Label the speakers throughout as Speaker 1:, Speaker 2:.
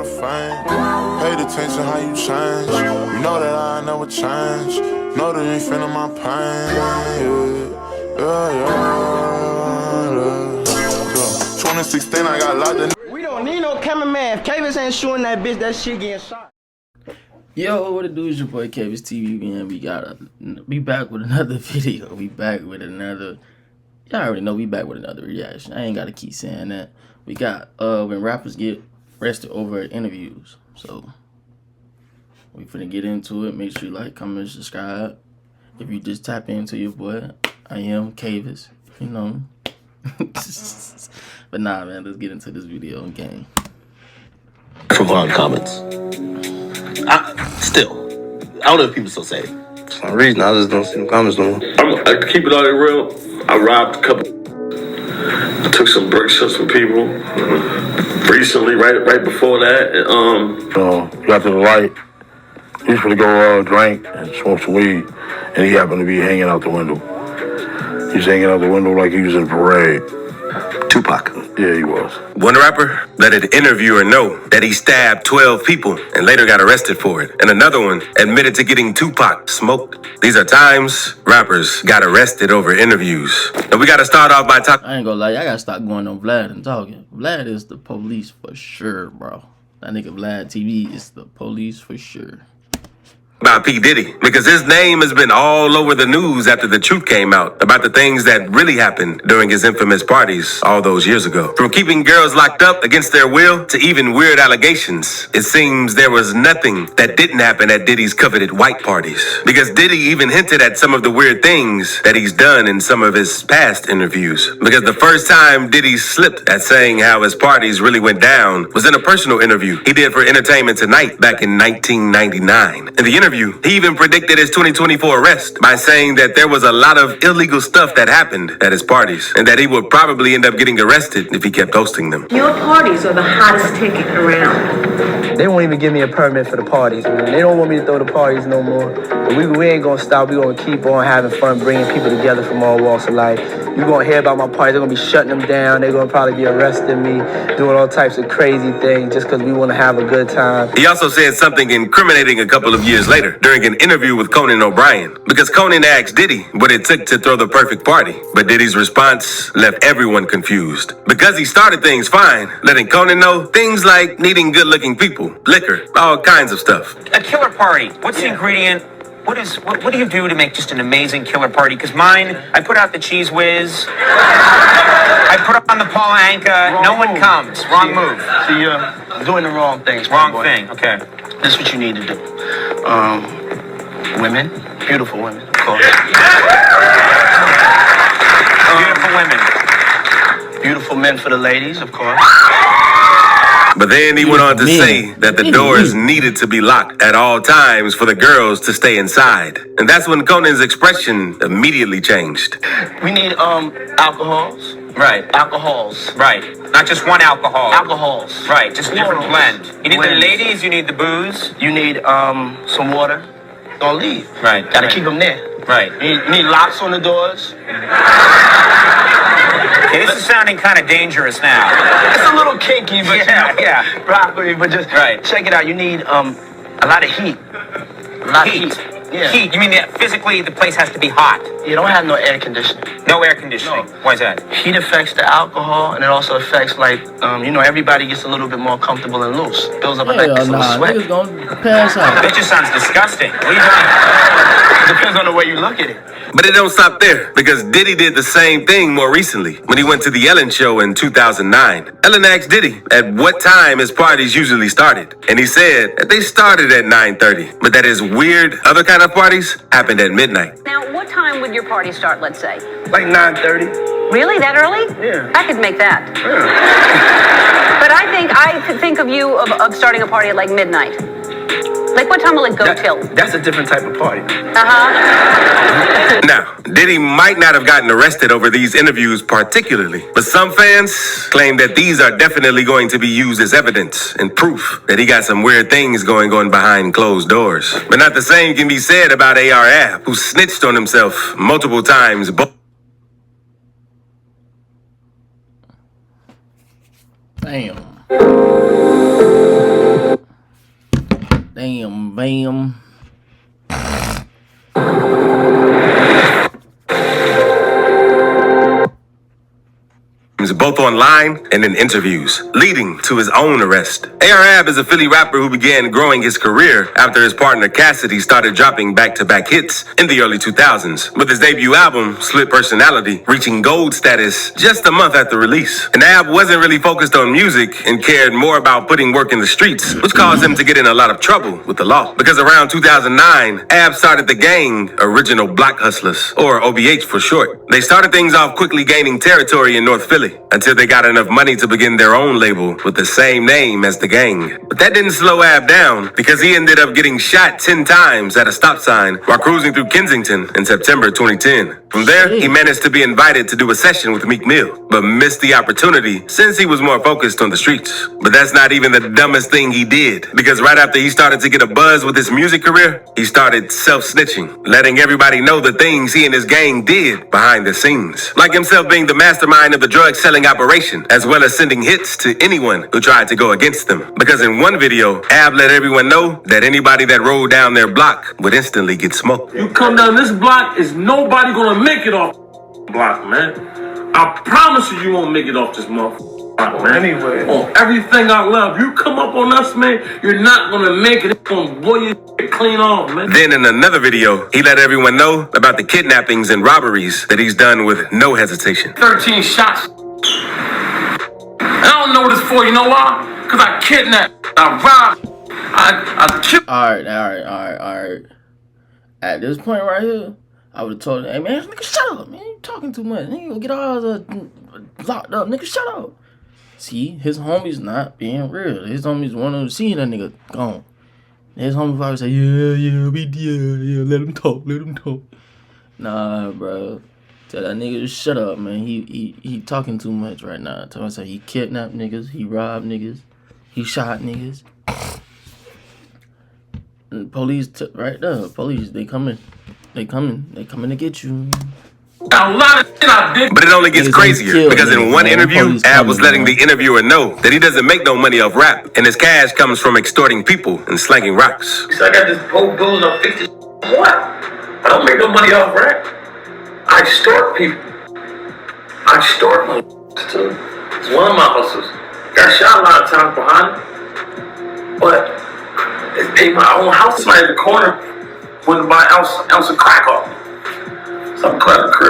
Speaker 1: the fame. Paid attention how you change. You know that I never change. Know that you ain't feeling my pain. Yeah. 2016, I got locked in.
Speaker 2: We don't need no cameraman. If Kavis ain't shooting that bitch, that shit getting shot.
Speaker 3: Yo, what it do? Is your boy Kavis TV, man. We back with another video. We back with another. Y'all already know we back with another reaction. I ain't gotta keep saying that. We got when rappers get arrested over interviews. So we finna get into it. Make sure you like, comment, subscribe. If you just tap into your boy, I am Kavis. You know. But nah, man. Let's get into this video game.
Speaker 4: From comments. Still, I don't know if people still say it.
Speaker 5: For some reason, I just don't see them comments no more.
Speaker 4: I keep it all real. I robbed a couple. I took some bricks from some people recently, right before that.
Speaker 5: Got to the light. He was gonna go drink and smoke some weed, and he happened to be hanging out the window. He's hanging out the window like he was in a parade.
Speaker 4: Tupac.
Speaker 5: Yeah, he was.
Speaker 4: One rapper let an interviewer know that he stabbed 12 people and later got arrested for it. And another one admitted to getting Tupac smoked. These are times rappers got arrested over interviews. And we gotta start off by talking.
Speaker 3: I ain't gonna lie, I gotta stop going on Vlad and talking. Vlad is the police for sure, bro. That nigga Vlad TV is the police for sure.
Speaker 4: About P. Diddy, because his name has been all over the news after the truth came out about the things that really happened during his infamous parties all those years ago. From keeping girls locked up against their will to even weird allegations, it seems there was nothing that didn't happen at Diddy's coveted white parties. Because Diddy even hinted at some of the weird things that he's done in some of his past interviews. Because the first time Diddy slipped at saying how his parties really went down was in a personal interview he did for Entertainment Tonight back in 1999. In the interview, he even predicted his 2024 arrest by saying that there was a lot of illegal stuff that happened at his parties and that he would probably end up getting arrested if he kept hosting them.
Speaker 6: Your parties are the hottest ticket around.
Speaker 2: They won't even give me a permit for the parties, man. They don't want me to throw the parties no more. But we ain't gonna stop. We gonna keep on having fun, bringing people together from all walks of life. You gonna hear about my parties. They're gonna be shutting them down. They're gonna probably be arresting me, doing all types of crazy things just because we want to have a good time.
Speaker 4: He also said something incriminating a couple of years later during an interview with Conan O'Brien, because Conan asked Diddy what it took to throw the perfect party. But Diddy's response left everyone confused. Because he started things fine, letting Conan know things like needing good-looking people, liquor, all kinds of stuff.
Speaker 7: A killer party. What's the ingredient? What do you do to make just an amazing killer party? Because mine, I put out the Cheese Whiz. I put on the Paul Anka. No one comes. Wrong move.
Speaker 2: See, you're doing the wrong things.
Speaker 7: Wrong thing. Okay.
Speaker 2: This is what you need to do. Women, beautiful women, of course.
Speaker 7: Beautiful women.
Speaker 2: Beautiful men for the ladies, of course.
Speaker 4: But then he went on to say that the doors needed to be locked at all times for the girls to stay inside. And that's when Conan's expression immediately changed.
Speaker 2: We need alcohols.
Speaker 7: Right.
Speaker 2: Alcohols.
Speaker 7: Right. Not just one alcohol.
Speaker 2: Alcohols.
Speaker 7: Right. Just a different blend. You need the ladies. You need the booze.
Speaker 2: You need some water. Don't leave.
Speaker 7: Right.
Speaker 2: Gotta keep them there.
Speaker 7: Right.
Speaker 2: You need locks on the doors.
Speaker 7: Okay, this is sounding kind of dangerous now.
Speaker 2: It's a little kinky, but
Speaker 7: yeah.
Speaker 2: Properly, but just check it out. You need a lot of heat. A lot of heat. Yeah.
Speaker 7: Heat. You mean that physically the place has to be hot?
Speaker 2: You don't have no air conditioning.
Speaker 7: No air conditioning.
Speaker 2: No.
Speaker 7: Why is that?
Speaker 2: Heat affects the alcohol, and it also affects everybody gets a little bit more comfortable and loose. Builds up a nice little sweat.
Speaker 3: Niggas gonna pass out.
Speaker 7: That just sounds disgusting. What are you doing?
Speaker 2: Depends on the way you look at it.
Speaker 4: But it don't stop there, because Diddy did the same thing more recently when he went to the Ellen Show in 2009. Ellen asked Diddy at what time his parties usually started, and he said that they started at 9:30, but that his weird other kind of parties happened at midnight.
Speaker 6: Now, what time would your party start, let's say?
Speaker 2: Like 9:30.
Speaker 6: Really? That early?
Speaker 2: Yeah.
Speaker 6: I could make that.
Speaker 2: Yeah.
Speaker 6: But I could think of you of starting a party at like midnight. Like, what time will it go till?
Speaker 2: That's a different type of party.
Speaker 6: Uh-huh.
Speaker 4: Now, Diddy might not have gotten arrested over these interviews particularly, but some fans claim that these are definitely going to be used as evidence and proof that he got some weird things going on behind closed doors. But not the same can be said about AR-Ab, who snitched on himself multiple times.
Speaker 3: Damn. Damn, bam.
Speaker 4: Both online and in interviews, leading to his own arrest. AR-Ab is a Philly rapper who began growing his career after his partner Cassidy started dropping back-to-back hits in the early 2000s, with his debut album, Split Personality, reaching gold status just a month after release. And Ab wasn't really focused on music and cared more about putting work in the streets, which caused him to get in a lot of trouble with the law. Because around 2009, Ab started the gang Original Block Hustlers, or OBH for short. They started things off quickly gaining territory in North Philly, until they got enough money to begin their own label with the same name as the gang. But that didn't slow Ab down, because he ended up getting shot 10 times at a stop sign while cruising through Kensington in September 2010. From there, he managed to be invited to do a session with Meek Mill, but missed the opportunity since he was more focused on the streets. But that's not even the dumbest thing he did, because right after he started to get a buzz with his music career, he started self-snitching, letting everybody know the things he and his gang did behind the scenes. Like himself being the mastermind of the drug selling operation, as well as sending hits to anyone who tried to go against them. Because in one video, Ab let everyone know that anybody that rolled down their block would instantly get smoked.
Speaker 5: You come down this block, is nobody gonna make it off block, man. I promise you won't make it off this motherfucker block, man. Anyway. On everything I love. You come up on us, man, you're not gonna make it. It's gonna blow your shit clean off, man.
Speaker 4: Then in another video, he let everyone know about the kidnappings and robberies that he's done with no hesitation.
Speaker 5: 13 shots. I don't know what it's for, you know why? Because I kidnapped, I robbed, I killed.
Speaker 3: All right. At this point right here, I would have told him, hey, man, nigga, shut up, man. You talking too much. Nigga, get all locked up. Nigga, shut up. See, his homies not being real. His homies want to see that nigga gone. His homies probably say, yeah, let him talk. Nah, bro. Tell that nigga to shut up, man. He talking too much right now. Tell him, say he kidnapped niggas, he robbed niggas, he shot niggas. And police, right there. Police, they coming to get you.
Speaker 5: A lot of shit I did.
Speaker 4: But it only gets crazier, because in one interview, Ab was letting the interviewer know that he doesn't make no money off rap, and his cash comes from extorting people and slanging rocks.
Speaker 5: So I got this whole building up 50. What? I don't make no money off rap. I extort people. I extort money too. It's one of my hustles. Got shot a lot of times behind it, but it's paid my own house. Somebody in the corner wouldn't buy an ounce of crack off me. So I'm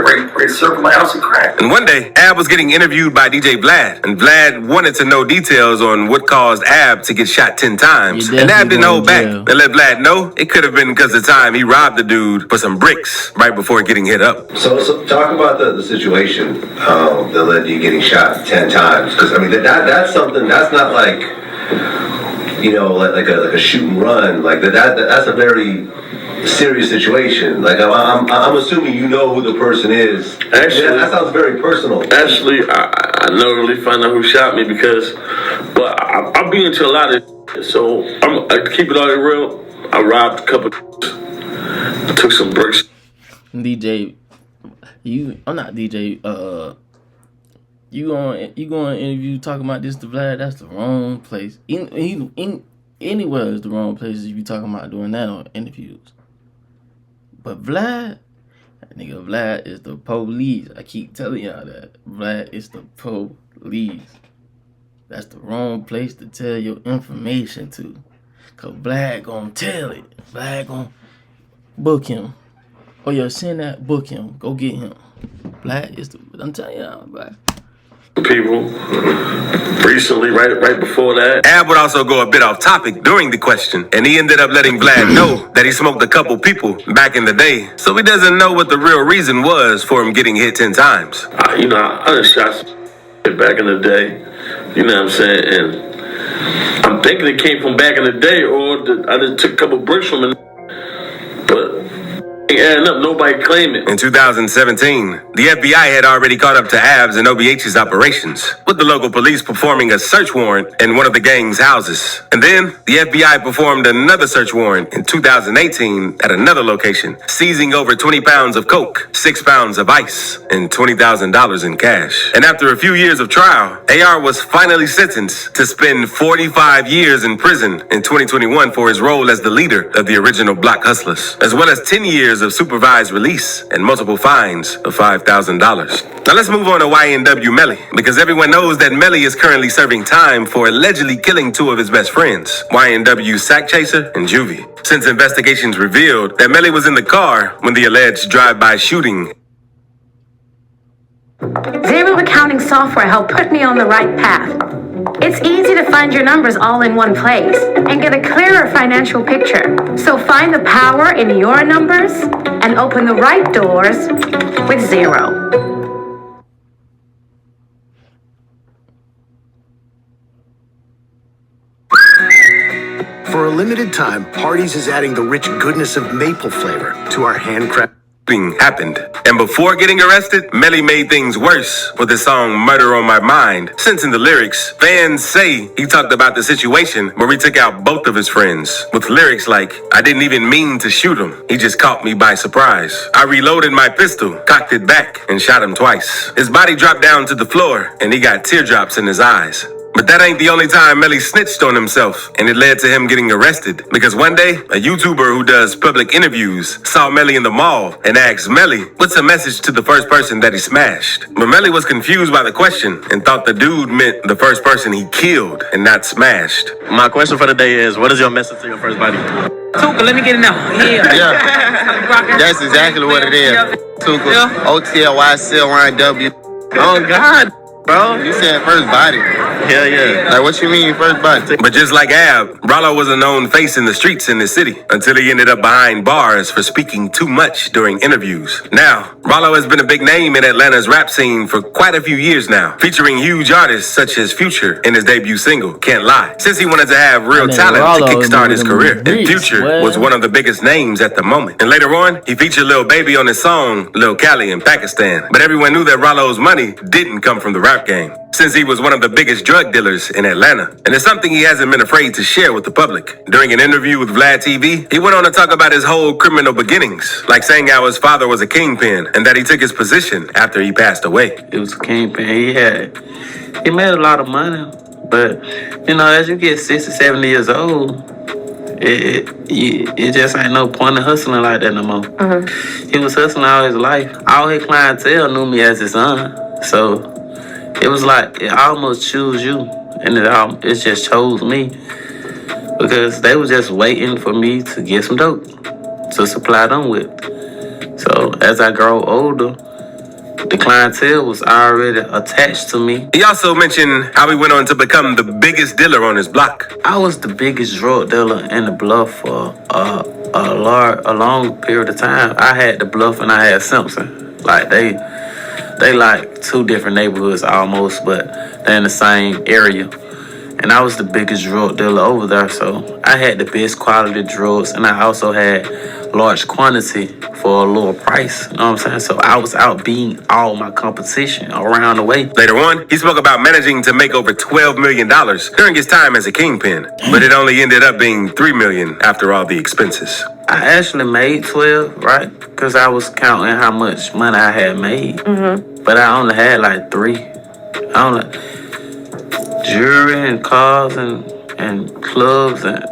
Speaker 5: ready to serve my ounce of crack.
Speaker 4: And one day, Ab was getting interviewed by DJ Vlad, and Vlad wanted to know details on what caused Ab to get shot 10 times. And Ab didn't hold back. They let Vlad know it could have been because the time he robbed the dude for some bricks right before getting hit up.
Speaker 8: So talk about the situation that led to you getting shot 10 times. Because, I mean, that's something, that's not like, you know, like a shoot and run. Like, that's a very serious situation. Like, I'm assuming you know who the person is.
Speaker 9: Actually,
Speaker 8: that sounds very personal.
Speaker 9: Actually, I never really found out who shot me because, well, I've been into a lot of shit, so I keep it all real. I robbed a couple, took some bricks.
Speaker 3: DJ, I'm not DJ. You going to interview talking about this to Vlad? That's the wrong place. Anywhere is the wrong place if you talking about doing that on interviews. But Vlad is the police. I keep telling y'all that. Vlad is the police. That's the wrong place to tell your information to. Cause Vlad gonna tell it. Vlad gonna book him. Oh, yo, send that, book him. Go get him. Vlad is the, I'm telling y'all, Vlad.
Speaker 9: People recently, right before that.
Speaker 4: Ab would also go a bit off topic during the question, and he ended up letting Vlad know that he smoked a couple people back in the day, so he doesn't know what the real reason was for him getting hit 10 times.
Speaker 9: I done shot some back in the day, you know what I'm saying, and I'm thinking it came from back in the day, or I just took a couple bricks from it, but adding up, nobody claimed it.
Speaker 4: In 2017, the FBI had already caught up to Abs and OBH's operations, with the local police performing a search warrant in one of the gang's houses. And then, the FBI performed another search warrant in 2018 at another location, seizing over 20 pounds of coke, 6 pounds of ice, and $20,000 in cash. And after a few years of trial, AR was finally sentenced to spend 45 years in prison in 2021 for his role as the leader of the original Block Hustlers, as well as 10 years of supervised release and multiple fines of $5,000. Now let's move on to YNW Melly, because everyone knows that Melly is currently serving time for allegedly killing 2 of his best friends, YNW Sack Chaser and Juvie, since investigations revealed that Melly was in the car when the alleged drive-by shooting.
Speaker 10: Zero accounting software helped put me on the right path. It's easy to find your numbers all in one place and get a clearer financial picture. So find the power in your numbers and open the right doors with Zero.
Speaker 11: For a limited time, Hardee's is adding the rich goodness of maple flavor to our handcrafted.
Speaker 4: Happened. And before getting arrested, Melly made things worse with his song Murder on My Mind, since in the lyrics, fans say he talked about the situation where he took out both of his friends, with lyrics like, I didn't even mean to shoot him, he just caught me by surprise. I reloaded my pistol, cocked it back, and shot him twice. His body dropped down to the floor, and he got teardrops in his eyes. But that ain't the only time Melly snitched on himself, and it led to him getting arrested. Because one day, a YouTuber who does public interviews saw Melly in the mall and asked Melly, what's a message to the first person that he smashed? But Melly was confused by the question and thought the dude meant the first person he killed and not smashed.
Speaker 12: My question for the day is, what is your message to your first buddy?
Speaker 7: Tuka, let me get it now.
Speaker 12: Yeah. That's exactly what it is. Tuka, OTLYCLYW. Oh, God. Bro, you said first body. Hell yeah. Like, what you mean first body?
Speaker 4: But just like Ab, Rollo was a known face in the streets in this city until he ended up behind bars for speaking too much during interviews. Now, Rollo has been a big name in Atlanta's rap scene for quite a few years now, featuring huge artists such as Future in his debut single, Can't Lie, since he wanted to have real talent
Speaker 3: Rollo
Speaker 4: to kickstart his career. And
Speaker 3: beats,
Speaker 4: Future was one of the biggest names at the moment. And later on, he featured Lil Baby on his song, Lil Cali in Pakistan. But everyone knew that Rollo's money didn't come from the rap game, since he was one of the biggest drug dealers in Atlanta. And it's something he hasn't been afraid to share with the public. During an interview with Vlad TV, he went on to talk about his whole criminal beginnings, like saying how his father was a kingpin and that he took his position after he passed away.
Speaker 12: It was a kingpin. He made a lot of money, but, you know, as you get 60, 70 years old, it just ain't no point in hustling like that no more. He was hustling all his life. All his clientele knew me as his son, so it was like, it almost chose you, and it just chose me, because they were just waiting for me to get some dope to supply them with. So as I grow older, the clientele was already attached to me.
Speaker 4: He also mentioned how he went on to become the biggest dealer on his block.
Speaker 12: I was the biggest drug dealer in the Bluff for a long period of time. I had the Bluff and I had Simpson. Like they like two different neighborhoods almost, but they're in the same area. And I was the biggest drug dealer over there, so I had the best quality drugs, and I also had large quantity for a lower price. You know what I'm saying? So I was out beating all my competition around the way.
Speaker 4: Later on, he spoke about managing to make over $12 million during his time as a kingpin, but it only ended up being $3 million after all the expenses.
Speaker 12: I actually made 12, right? Because I was counting how much money I had made. But I only had like 3. Jewelry and cars and clubs and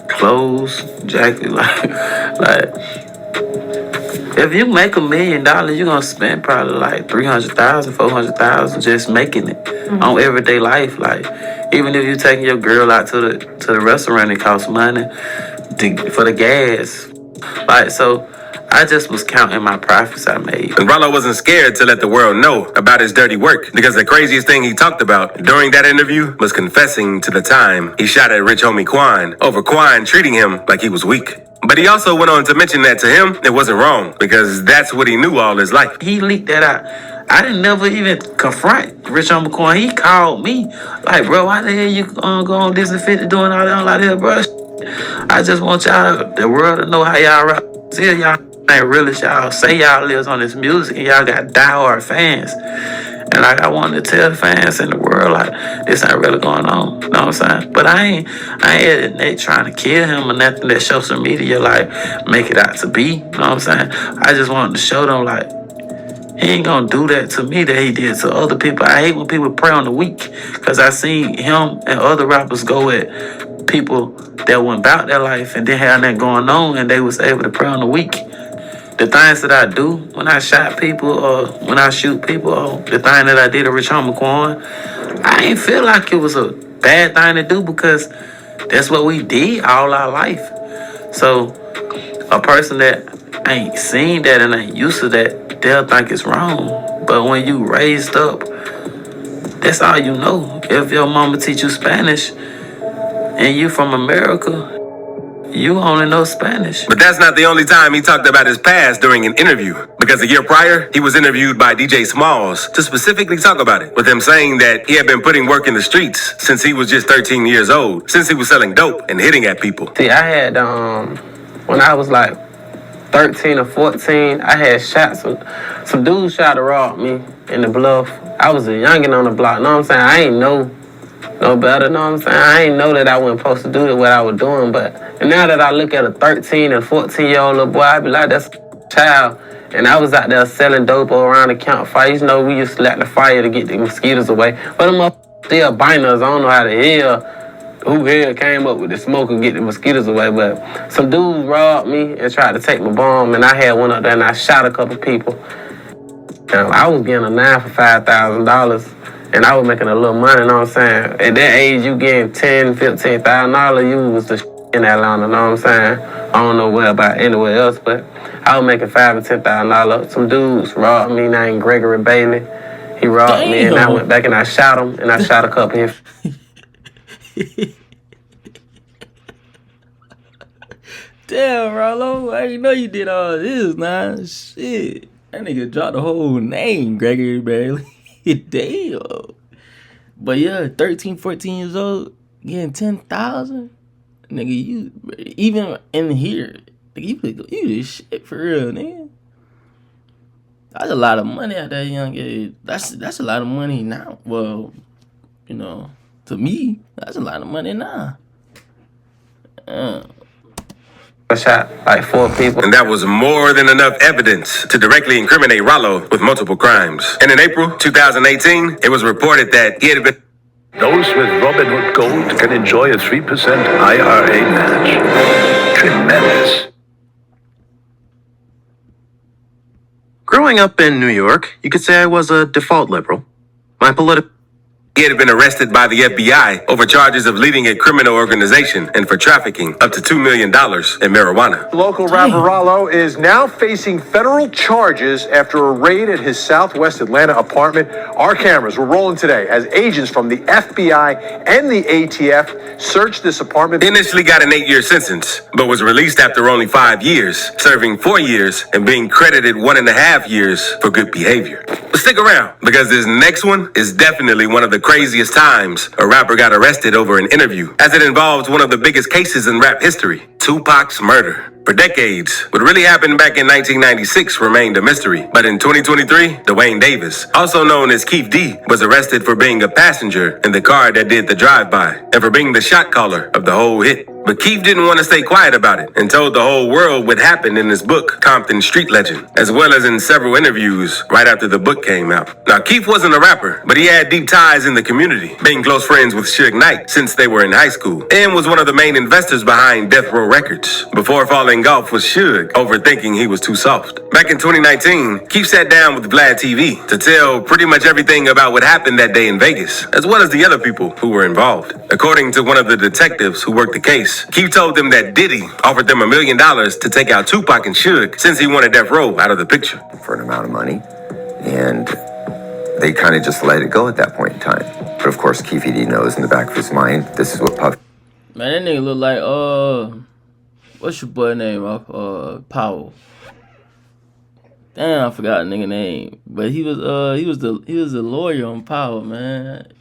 Speaker 12: clothes, jacket, like if you make $1 million, you're gonna spend probably like $300,000, $400,000 just making it on everyday life. Like even if you taking your girl out to the restaurant, it costs money for the gas. Like so, I just was counting my profits I made.
Speaker 4: And Rollo wasn't scared to let the world know about his dirty work, because the craziest thing he talked about during that interview was confessing to the time he shot at rich homie Quan over Quan treating him like he was weak. But he also went on to mention that to him, it wasn't wrong, because that's what he knew all his life.
Speaker 12: He leaked that out. I didn't never even confront Rich Homie Quan. He called me, like, bro, why the hell you go on Disinfected doing all that? I'm like, bro, I just want y'all, the world to know how y'all rap. See y'all ain't really y'all say y'all lives on this music and y'all got diehard fans. And like I wanted to tell the fans in the world, like, this ain't really going on. You know what I'm saying? But I ain't they trying to kill him or nothing that social media like make it out to be. You know what I'm saying? I just wanted to show them like he ain't gonna do that to me that he did to other people. I hate when people prey on the weak, cause I seen him and other rappers go at people that went about their life and didn't have that going on, and they was able to prey on the weak. The things that I do when I shot people or when I shoot people, or the thing that I did to Rich Homie Quan, I ain't feel like it was a bad thing to do because that's what we did all our life. So a person that ain't seen that and ain't used to that, they'll think it's wrong. But when you raised up, that's all you know. If your mama teach you Spanish and you from America, you only know Spanish.
Speaker 4: But that's not the only time he talked about his past during an interview. Because a year prior, he was interviewed by DJ Smalls to specifically talk about it, with him saying that he had been putting work in the streets since he was just 13 years old, since he was selling dope and hitting at people.
Speaker 12: See, I had, when I was like 13 or 14, I had shot some dudes tried to rob me in the Bluff. I was a youngin' on the block, know what I'm saying? I ain't know no better, know what I'm saying? I ain't know that I wasn't supposed to do what I was doing, but now that I look at a 13 and 14-year-old little boy, I be like, that's a child. And I was out there selling dope around the campfire. You know, we used to light the fire to get the mosquitoes away. But them up still biting us. I don't know how the hell, who hell came up with the smoke and get the mosquitoes away. But some dudes robbed me and tried to take my bomb, and I had one up there and I shot a couple people. And I was getting a 9 for $5,000. And I was making a little money, you know what I'm saying? At that age, you getting $10,000, $15,000, you was the in Atlanta, you know what I'm saying? I don't know where about anywhere else, but I was making $5,000 and $10,000. Some dudes robbed me named Gregory Bailey. He robbed me, and I went back and I shot him, and I shot a couple of him.
Speaker 3: Damn, Rollo, I didn't know you did all this, man. Shit. That nigga dropped the whole name, Gregory Bailey. Damn. But yeah, 13, 14 years old, getting 10,000. Nigga, you, even in here, nigga, you this shit for real, nigga. That's a lot of money at that young age. That's a lot of money now. Well, you know, to me, that's a lot of money now.
Speaker 12: I shot like 4 people.
Speaker 4: And that was more than enough evidence to directly incriminate Rollo with multiple crimes. And in April 2018, it was reported that he had been...
Speaker 13: Those with Robinhood Gold can enjoy a 3% IRA match. Tremendous.
Speaker 14: Growing up in New York, you could say I was a default liberal. My political...
Speaker 4: He had been arrested by the FBI over charges of leading a criminal organization and for trafficking up to $2 million in marijuana.
Speaker 15: Local rapper Rollo is now facing federal charges after a raid at his Southwest Atlanta apartment. Our cameras were rolling today as agents from the FBI and the ATF searched this apartment.
Speaker 4: He initially got an 8-year sentence, but was released after only 5 years, serving 4 years and being credited 1.5 years for good behavior. But stick around, because this next one is definitely one of the craziest times a rapper got arrested over an interview, as it involves one of the biggest cases in rap history, Tupac's murder. For decades, what really happened back in 1996 remained a mystery. But in 2023, Dwayne Davis, also known as Keith D, was arrested for being a passenger in the car that did the drive-by and for being the shot caller of the whole hit. But Keith didn't want to stay quiet about it and told the whole world what happened in his book, Compton Street Legend, as well as in several interviews right after the book came out. Now, Keith wasn't a rapper, but he had deep ties in the community, being close friends with Suge Knight since they were in high school, and was one of the main investors behind Death Row Records, before falling off with Suge over thinking he was too soft. Back in 2019, Keith sat down with Vlad TV to tell pretty much everything about what happened that day in Vegas, as well as the other people who were involved. According to one of the detectives who worked the case, Keith told them that Diddy offered them $1 million to take out Tupac and Suge since he wanted Death Row out of the picture.
Speaker 16: For an amount of money, and they kind of just let it go at that point in time. But of course, Keefe D knows in the back of his mind, this is what Puff...
Speaker 3: Man, that nigga look like, what's your boy name off, Powell? Damn, I forgot the nigga name. But he was the lawyer on Powell, man.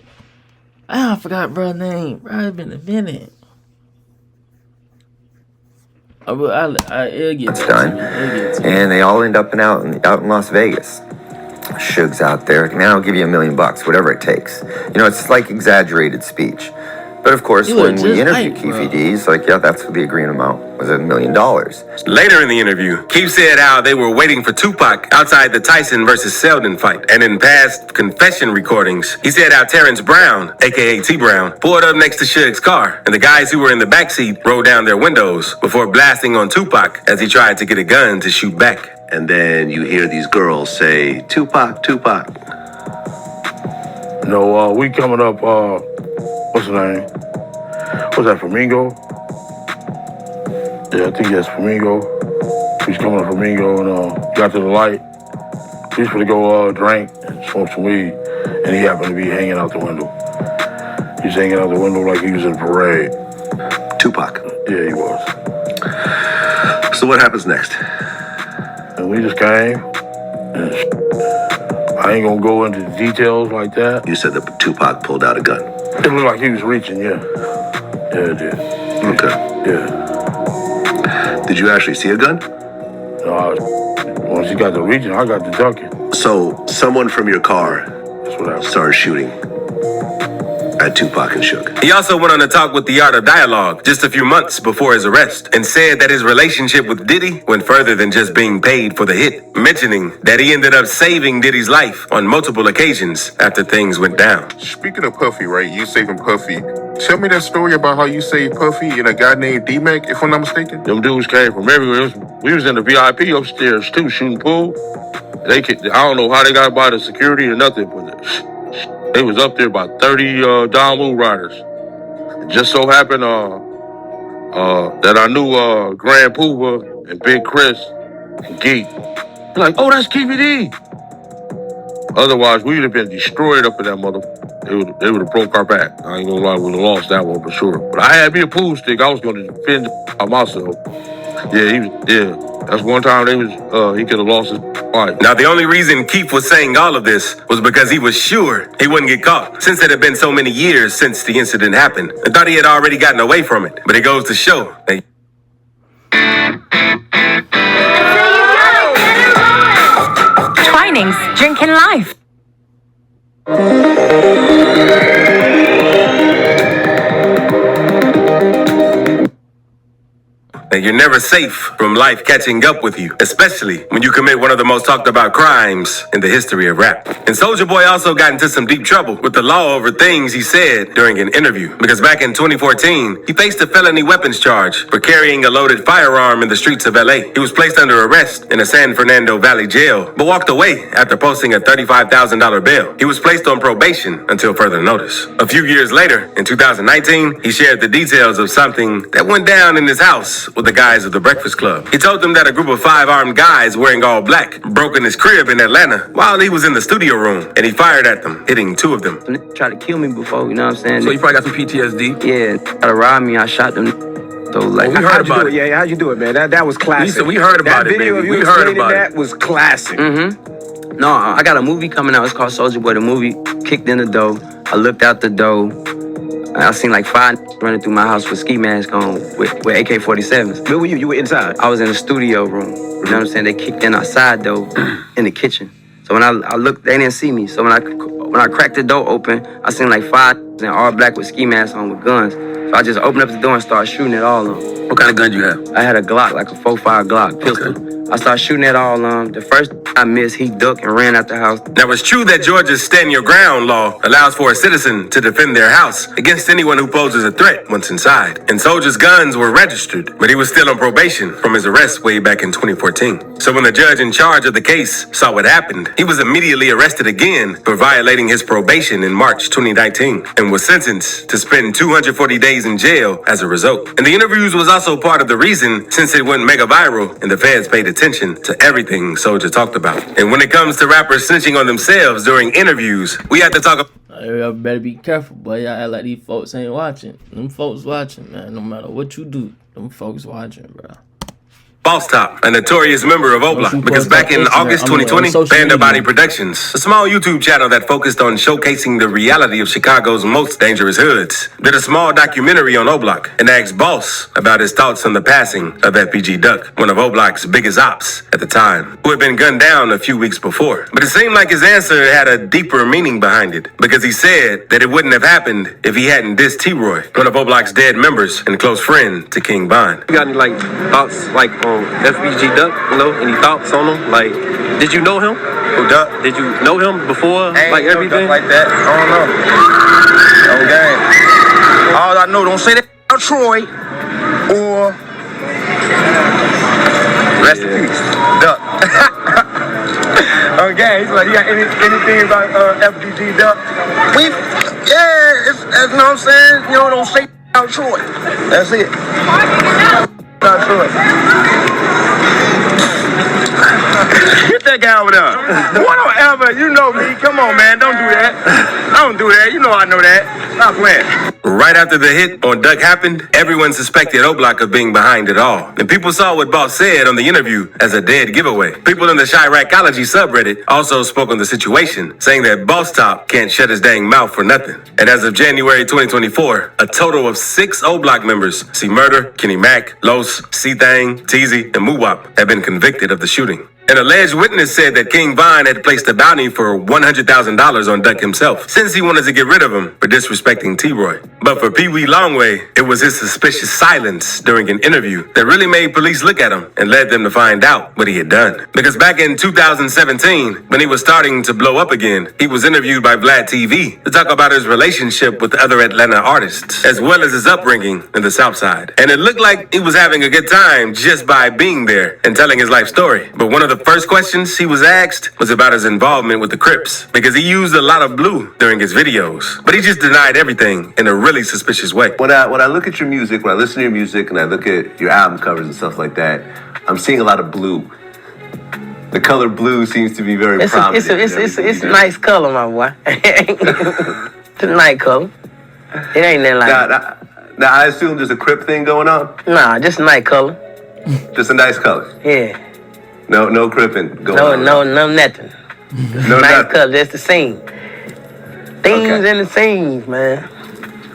Speaker 3: I forgot bro's name. Bro, it's been a minute. It'll get
Speaker 16: It's done. And they all end up out in Las Vegas. Suge's out there. Man, I'll give you $1 million, whatever it takes. You know, it's like exaggerated speech. But of course, when we interviewed Keefe D, he's like, yeah, that's what the agreed amount was, $1 million.
Speaker 4: Later in the interview, Keefe said how they were waiting for Tupac outside the Tyson versus Selden fight. And in past confession recordings, he said how Terrence Brown, aka T Brown, pulled up next to Suge's car, and the guys who were in the backseat rolled down their windows before blasting on Tupac as he tried to get a gun to shoot back.
Speaker 8: And then you hear these girls say, Tupac, Tupac.
Speaker 17: No, we coming up, what's the name? What's that, Flamingo? Yeah, I think that's Flamingo. He's coming up Flamingo and got to the light. He's gonna go drink and smoke some weed, and he happened to be hanging out the window. He's hanging out the window like he was in a parade.
Speaker 8: Tupac.
Speaker 17: Yeah, he was.
Speaker 8: So what happens next?
Speaker 17: And we just came, and I ain't gonna go into the details like that.
Speaker 8: You said that Tupac pulled out a gun.
Speaker 17: It looked like he was reaching, yeah. Yeah, it did.
Speaker 8: Okay.
Speaker 17: Yeah.
Speaker 8: Did you actually see a gun?
Speaker 17: No, once he got the reaching, I got the ducking.
Speaker 8: So someone from your car started shooting at Tupac and Suge.
Speaker 4: He also went on to talk with The Art of Dialogue just a few months before his arrest and said that his relationship with Diddy went further than just being paid for the hit, mentioning that he ended up saving Diddy's life on multiple occasions after things went down.
Speaker 1: Speaking of Puffy, right? You saving Puffy. Tell me that story about how you saved Puffy and a guy named D-Mac, if I'm not mistaken.
Speaker 17: Them dudes came from everywhere. We was in the VIP upstairs too, shooting pool. I don't know how they got by the security or nothing, but they was up there about 30 Don Wu riders. It just so happened that I knew Grand Pooba and Big Chris and Geek. They're like, oh, that's Keefe D. Otherwise, we would have been destroyed up in that motherfucker. They would have broke our back. I ain't gonna lie, we would have lost that one for sure. But I had me a pool stick. I was gonna defend myself. Yeah, that's one time he could have lost his life.
Speaker 4: Now, the only reason Keefe was saying all of this was because he was sure he wouldn't get caught, since it had been so many years since the incident happened. I thought he had already gotten away from it, but it goes to show that
Speaker 18: Twinings, drinking life.
Speaker 4: you're never safe from life catching up with you, especially when you commit one of the most talked about crimes in the history of rap. And Soulja Boy also got into some deep trouble with the law over things he said during an interview, because back in 2014, he faced a felony weapons charge for carrying a loaded firearm in the streets of LA. He was placed under arrest in a San Fernando Valley jail, but walked away after posting a $35,000 bail. He was placed on probation until further notice. A few years later, in 2019, he shared the details of something that went down in his house with the guys of the Breakfast Club. He told them that a group of 5 armed guys wearing all black broke in his crib in Atlanta while he was in the studio room, and he fired at them, hitting 2 of them.
Speaker 2: They tried to kill me before, you know what I'm saying?
Speaker 19: So you probably got some PTSD?
Speaker 2: Yeah, tried to rob me, I shot them. So like,
Speaker 19: we heard about it.
Speaker 11: Yeah, how'd you do it, man? That was classic.
Speaker 19: We heard about it,
Speaker 11: That video
Speaker 19: baby.
Speaker 11: of you
Speaker 19: We heard
Speaker 11: explaining
Speaker 19: about
Speaker 11: that
Speaker 19: it.
Speaker 11: was classic.
Speaker 2: Mm-hmm. No, I got a movie coming out. It's called Soulja Boy. The movie kicked in the door. I looked out the door. I seen like 5 running through my house with ski masks on with AK-47s.
Speaker 11: Where were you? You were inside?
Speaker 2: I was in the studio room. You know what I'm saying? They kicked in outside though, in the kitchen. So when I looked, they didn't see me. So when I cracked the door open, I seen like 5 in all black with ski masks on with guns. So I just opened up the door and started shooting at all of them.
Speaker 19: What kind of gun you have?
Speaker 2: I had a Glock, like a 4.5 Glock pistol. Okay. I started shooting at all of them. The first I missed, he ducked and ran out the house.
Speaker 4: Now, it's true that Georgia's Stand Your Ground law allows for a citizen to defend their house against anyone who poses a threat once inside. And Soulja's guns were registered, but he was still on probation from his arrest way back in 2014. So when the judge in charge of the case saw what happened, he was immediately arrested again for violating his probation in March 2019 and was sentenced to spend 240 days in jail as a result. And the interviews was also part of the reason, since it went mega viral and the feds paid attention to everything Soulja talked about. And when it comes to rappers snitching on themselves during interviews, we have to talk about...
Speaker 3: Y'all better be careful, boy. Y'all act like these folks ain't watching. Them folks watching, man. No matter what you do, them folks watching, bro.
Speaker 4: Boss Top, a notorious member of O'Block, because back in August 2020, Panda Body Productions, a small YouTube channel that focused on showcasing the reality of Chicago's most dangerous hoods, did a small documentary on O'Block and asked Boss about his thoughts on the passing of FBG Duck, one of O'Block's biggest ops at the time, who had been gunned down a few weeks before. But it seemed like his answer had a deeper meaning behind it, because he said that it wouldn't have happened if he hadn't dissed T-Roy, one of O'Block's dead members and close friend to King Von.
Speaker 8: You got any like thoughts like on FBG Duck? You know, any thoughts on him? Like, did you know him? Who Duck? Did you know him before? Like everything?
Speaker 2: Like that? I don't know. Okay. All I know, don't say that about Troy or rest in peace, Duck. Okay, so you got anything about FBG Duck? You know what I'm saying? You know, don't say about Troy. That's it. About Troy. Get that guy over there. Whatever, you know me. Come on, man. Don't do that. Don't do that. You know I know that. Stop playing.
Speaker 4: Right after the hit on Duck happened, everyone suspected O'Block of being behind it all. And people saw what Boss said on the interview as a dead giveaway. People in the Chiracology subreddit also spoke on the situation, saying that Boss Top can't shut his dang mouth for nothing. And as of January 2024, a total of 6 O'Block members, C Murder, Kenny Mack, Los, C-Thang, Teezy, and Moowop, have been convicted of the shooting. An alleged witness said that King Von had placed a bounty for $100,000 on Duck himself, since he wanted to get rid of him for disrespecting T-Roy. But for Pee Wee Longway, it was his suspicious silence during an interview that really made police look at him and led them to find out what he had done. Because back in 2017, when he was starting to blow up again, he was interviewed by Vlad TV to talk about his relationship with other Atlanta artists, as well as his upbringing in the South Side. And it looked like he was having a good time just by being there and telling his life story. But one of the first questions he was asked was about his involvement with the Crips, because he used a lot of blue during his videos. But he just denied everything in a really suspicious way.
Speaker 8: When I look at your music, when I listen to your music and I look at your album covers and stuff like that, I'm seeing a lot of blue. The color blue seems to be very prominent.
Speaker 2: It's a nice color, my boy. It's a nice color. It ain't that like...
Speaker 8: Now, I assume there's a Crip thing going on?
Speaker 2: Nah, just a nice color.
Speaker 8: Just a nice color?
Speaker 2: Yeah.
Speaker 8: No cripping going on.
Speaker 2: No, nothing.
Speaker 8: No
Speaker 2: nice
Speaker 8: nothing.
Speaker 2: color, that's the scene. Themes and the scenes, man.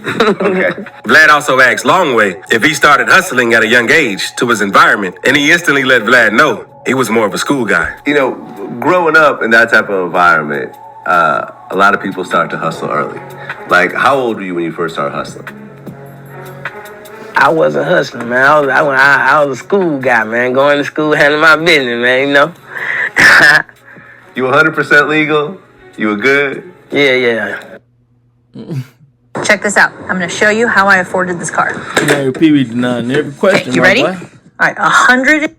Speaker 8: Okay.
Speaker 4: Vlad also asked Longway if he started hustling at a young age to his environment, and he instantly let Vlad know he was more of a school guy.
Speaker 8: You know, growing up in that type of environment, a lot of people start to hustle early. Like, how old were you when you first started hustling?
Speaker 2: I wasn't hustling, man. I was a school guy, man. Going to school, handling my business, man, you know.
Speaker 8: You 100% legal? You were good?
Speaker 2: Yeah.
Speaker 18: Check this out. I'm going to show you how I afforded this car.
Speaker 3: Yeah, Pee Wee denying every question.
Speaker 18: Okay, you ready? All right, 100.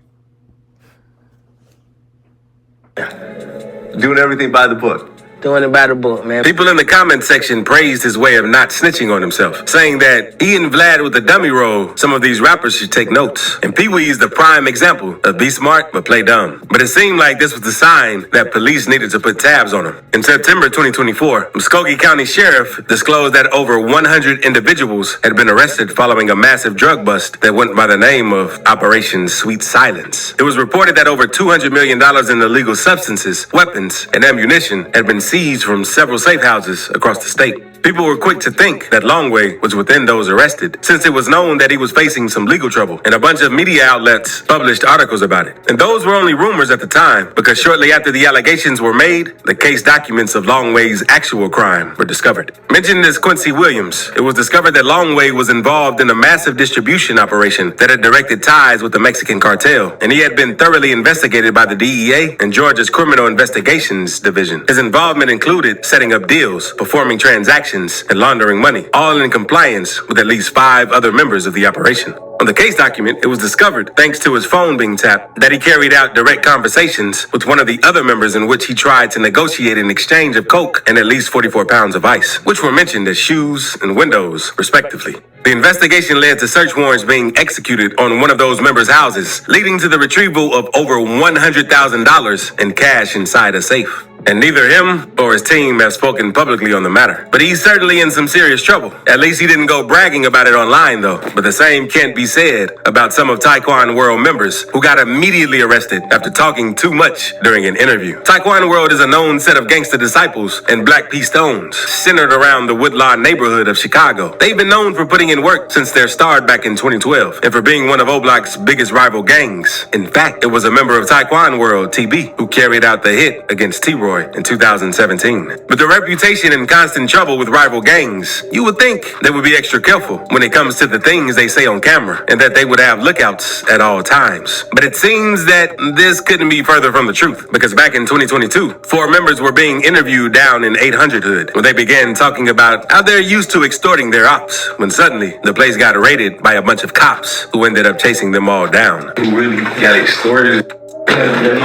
Speaker 8: Doing everything by the book.
Speaker 2: Doing it by the book, man.
Speaker 4: People in the comment section praised his way of not snitching on himself, saying that he and Vlad with the dummy role, some of these rappers should take notes. And Pee Wee is the prime example of be smart but play dumb. But it seemed like this was the sign that police needed to put tabs on him. In September 2024, Muskogee County Sheriff disclosed that over 100 individuals had been arrested following a massive drug bust that went by the name of Operation Sweet Silence. It was reported that over $200 million in illegal substances, weapons, and ammunition had been seized from several safe houses across the state. People were quick to think that Longway was within those arrested, since it was known that he was facing some legal trouble, and a bunch of media outlets published articles about it. And those were only rumors at the time, because shortly after the allegations were made, the case documents of Longway's actual crime were discovered. Mentioned as Quincy Williams, it was discovered that Longway was involved in a massive distribution operation that had directed ties with the Mexican cartel, and he had been thoroughly investigated by the DEA and Georgia's Criminal Investigations Division. His involvement included setting up deals, performing transactions, and laundering money, all in compliance with at least 5 other members of the operation. On the case document, it was discovered, thanks to his phone being tapped, that he carried out direct conversations with one of the other members in which he tried to negotiate an exchange of coke and at least 44 pounds of ice, which were mentioned as shoes and windows, respectively. The investigation led to search warrants being executed on one of those members' houses, leading to the retrieval of over $100,000 in cash inside a safe. And neither him or his team have spoken publicly on the matter. But he's certainly in some serious trouble. At least he didn't go bragging about it online, though. But the same can't be said about some of Taekwon World members who got immediately arrested after talking too much during an interview. Taekwon World is a known set of gangster disciples and Black P. Stones centered around the Woodlawn neighborhood of Chicago. They've been known for putting in work since their start back in 2012 and for being one of O-Block's biggest rival gangs. In fact, it was a member of Taekwon World, TB, who carried out the hit against T-Roy in 2017. With their reputation and constant trouble with rival gangs, you would think they would be extra careful when it comes to the things they say on camera and that they would have lookouts at all times. But it seems that this couldn't be further from the truth, because back in 2022, 4 members were being interviewed down in 800 Hood when they began talking about how they're used to extorting their ops when suddenly the place got raided by a bunch of cops who ended up chasing them all down.
Speaker 17: Who really got extorted?
Speaker 3: Them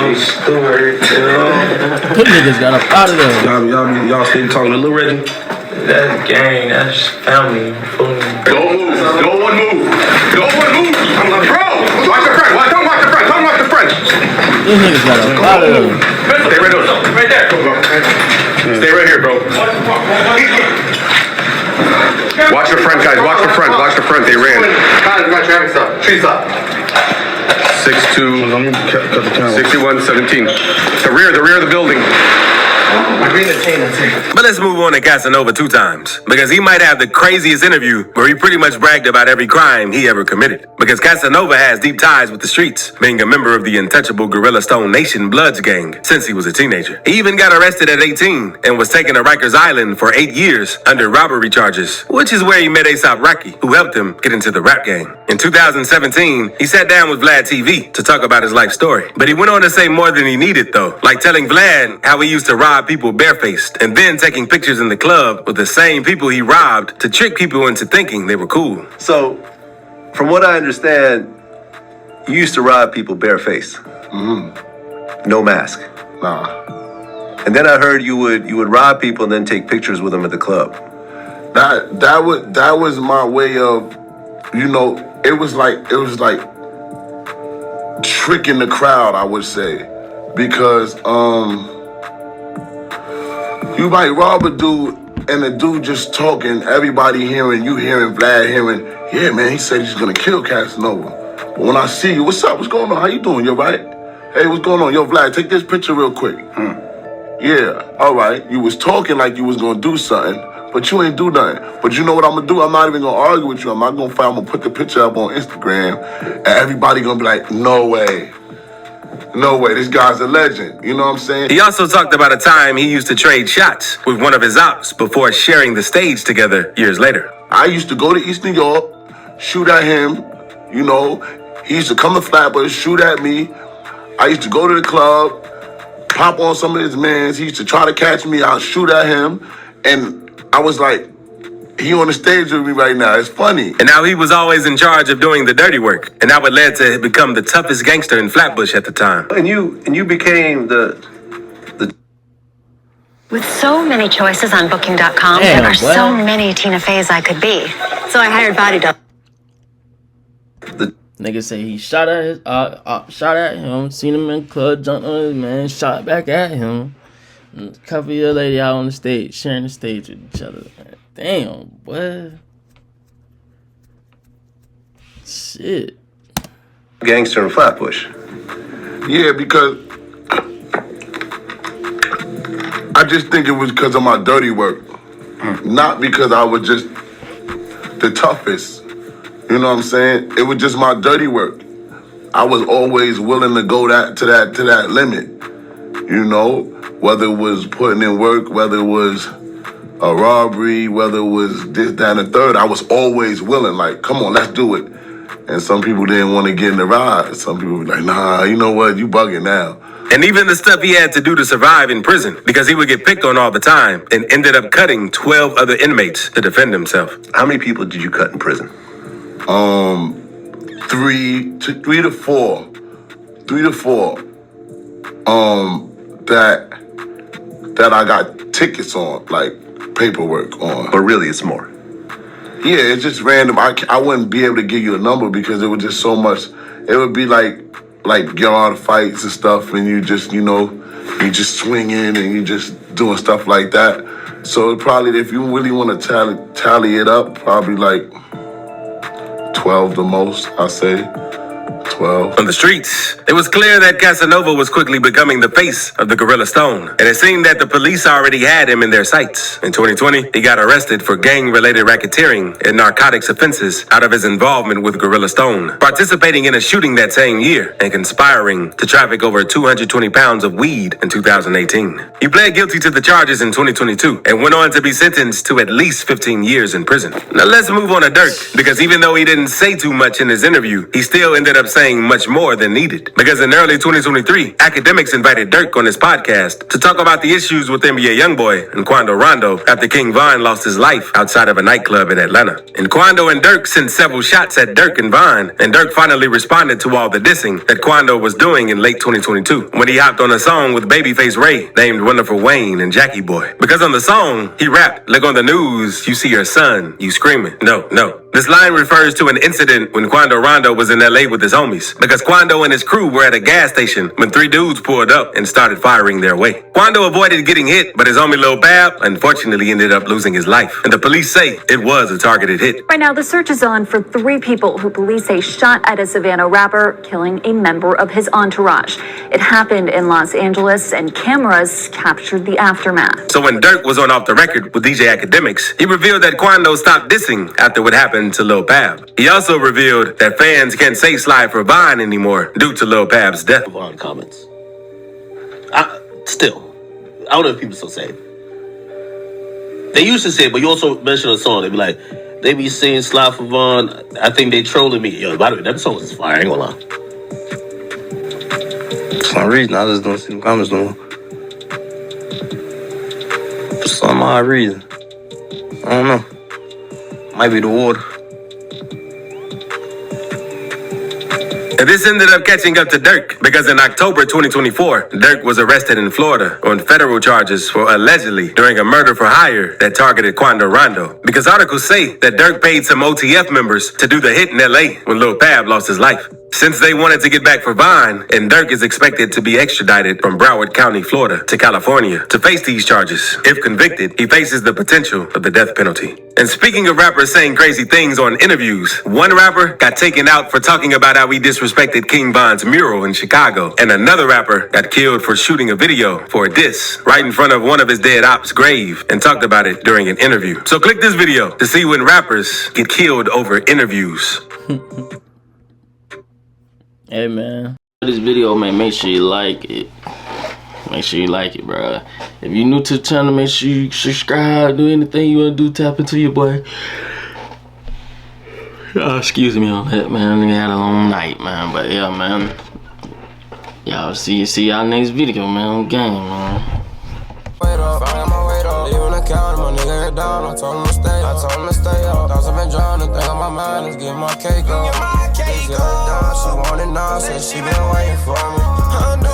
Speaker 3: niggas got up out of there.
Speaker 17: Y'all still talking to Lil Reggie?
Speaker 5: That's gang, that's family.
Speaker 17: Don't move. Don't one move. Don't one move. I'm like, bro, watch the front. Don't watch the front. Don't watch the front.
Speaker 3: These niggas got up out of there.
Speaker 17: Stay right there. Right there. Stay right here, bro. Watch the front, guys. Watch the front. Watch the front. They ran. Trees up. 62, 61, 17. The rear of the building.
Speaker 4: But let's move on to Casanova 2 times, because he might have the craziest interview where he pretty much bragged about every crime he ever committed. Because Casanova has deep ties with the streets, being a member of the untouchable Gorilla Stone Nation Bloods gang since he was a teenager. He even got arrested at 18 and was taken to Rikers Island for 8 years under robbery charges, which is where he met A$AP Rocky, who helped him get into the rap game. In 2017, he sat down with Vlad TV to talk about his life story. But he went on to say more than he needed, though, like telling Vlad how he used to rob people barefaced and then taking pictures in the club with the same people he robbed to trick people into thinking they were cool.
Speaker 8: So, from what I understand, you used to rob people barefaced. No mask.
Speaker 15: Nah.
Speaker 8: And then I heard you would rob people and then take pictures with them at the club.
Speaker 1: That was my way of, you know, it was like tricking the crowd, I would say, because you might rob a dude and the dude just talking, everybody hearing, you hearing, Vlad hearing, yeah, man, he said he's gonna kill Casanova. But when I see you, what's up? What's going on? How you doing? You right? Hey, what's going on? Yo, Vlad, take this picture real quick. Yeah, all right. You was talking like you was gonna do something, but you ain't do nothing. But you know what I'm gonna do? I'm not even gonna argue with you. I'm not gonna fight. I'm gonna put the picture up on Instagram, and everybody gonna be like, no way. No way, this guy's a legend. You know what I'm saying?
Speaker 4: He also talked about a time he used to trade shots with one of his ops before sharing the stage together years later.
Speaker 1: I used to go to East New York, shoot at him, you know. He used to come to Flatbush, shoot at me. I used to go to the club, pop on some of his mans. He used to try to catch me, I'll shoot at him. And I was like, he on the stage with me right now. It's funny.
Speaker 4: And now he was always in charge of doing the dirty work. And that would led to become the toughest gangster in Flatbush at the time.
Speaker 8: And you became the
Speaker 10: With so many choices on Booking.com,
Speaker 3: Damn,
Speaker 10: there are
Speaker 3: what?
Speaker 10: so many Tina Feys I could be. So I hired Body Double.
Speaker 3: Nigga say he shot at his shot at him, seen him in the club, jumped on his man, shot back at him. And a couple of your lady out on the stage, sharing the stage with each other. Damn, what? Shit.
Speaker 8: gangster in Flatbush.
Speaker 1: Yeah, because I just think it was because of my dirty work, not because I was just the toughest. You know what I'm saying? It was just my dirty work. I was always willing to go to that limit. You know, whether it was putting in work, whether it was a robbery, whether it was this, that, and the third, I was always willing. Like, come on, let's do it. And some people didn't want to get in the ride. Some people were like, nah, you know what? You bugging now.
Speaker 4: And even the stuff he had to do to survive in prison, because he would get picked on all the time and ended up cutting 12 other inmates to defend himself.
Speaker 8: How many people did you cut in prison?
Speaker 1: 3 to 4. That I got tickets on, like paperwork on.
Speaker 8: But really, it's more.
Speaker 1: Yeah, it's just random. I wouldn't be able to give you a number because it was just so much. It would be like get all the fights and stuff, and you just, you know, you just swinging and you just doing stuff like that. So probably, if you really want to tally it up, probably like 12 the most, I'll say. 12.
Speaker 4: On the streets, it was clear that Casanova was quickly becoming the face of the Gorilla Stone, and it seemed that the police already had him in their sights. In 2020, he got arrested for gang-related racketeering and narcotics offenses out of his involvement with Gorilla Stone, participating in a shooting that same year and conspiring to traffic over 220 pounds of weed in 2018. He pled guilty to the charges in 2022 and went on to be sentenced to at least 15 years in prison. Now let's move on to Durk, because even though he didn't say too much in his interview, he still ended up saying much more than needed. Because in early 2023, academics invited Durk on his podcast to talk about the issues with NBA YoungBoy and Quando Rondo after King Von lost his life outside of a nightclub in Atlanta. And Quando and Durk sent several shots at Durk and Von, and Durk finally responded to all the dissing that Quando was doing in late 2022 when he hopped on a song with Babyface Ray named Wonderful Wayne and Jackie Boy. Because on the song, he rapped, "Look on the news, you see your son, you screaming." No. This line refers to an incident when Quando Rondo was in LA with his homies, because Quando and his crew were at a gas station when three dudes pulled up and started firing their way. Quando avoided getting hit, but his homie Lil Bab unfortunately ended up losing his life. And the police say it was a targeted hit.
Speaker 20: Right now, the search is on for 3 people who police say shot at a Savannah rapper, killing a member of his entourage. It happened in Los Angeles, and cameras captured the aftermath.
Speaker 4: So when Durk was on Off the Record with DJ Academics, he revealed that Quando stopped dissing after what happened to Lil Pab. He also revealed that fans can't say Slide for Vine anymore due to Lil Pab's death.
Speaker 21: Vine comments. I don't know if people still say it. They used to say it, but you also mentioned a song. They be like, they be saying Slide for Vine. I think they trolling me. Yo, by the way, that song is fire. I ain't gonna lie.
Speaker 12: For some reason, I just don't see the comments no more. For some odd reason. I don't know. Might be the water.
Speaker 4: And this ended up catching up to Durk, because in October 2024, Durk was arrested in Florida on federal charges for allegedly doing a murder for hire that targeted Quando Rondo. Because articles say that Durk paid some OTF members to do the hit in LA when Lil Pab lost his life. Since they wanted to get back for Vine, and Durk is expected to be extradited from Broward County, Florida to California to face these charges. If convicted, he faces the potential of the death penalty. And speaking of rappers saying crazy things on interviews, one rapper got taken out for talking about how he disrespected King Von's mural in Chicago, and another rapper got killed for shooting a video for a diss right in front of one of his dead ops' grave and talked about it during an interview. So click this video to see when rappers get killed over interviews.
Speaker 3: Hey man, this video, man, make sure you like it. Make sure you like it, bro. If you're new to the channel, make sure you subscribe. Do anything you want to do, tap into your boy. Excuse me on that, man. We had a long night, man. But yeah, man. Y'all see y'all next video, man. On game, man.
Speaker 22: Wait up, I got my weight up. Leaving the counter, my nigga head down. I told him to stay up. Thoughts I've been drowning, think on my mind is getting my cake up. She want it now, said she been waiting for me.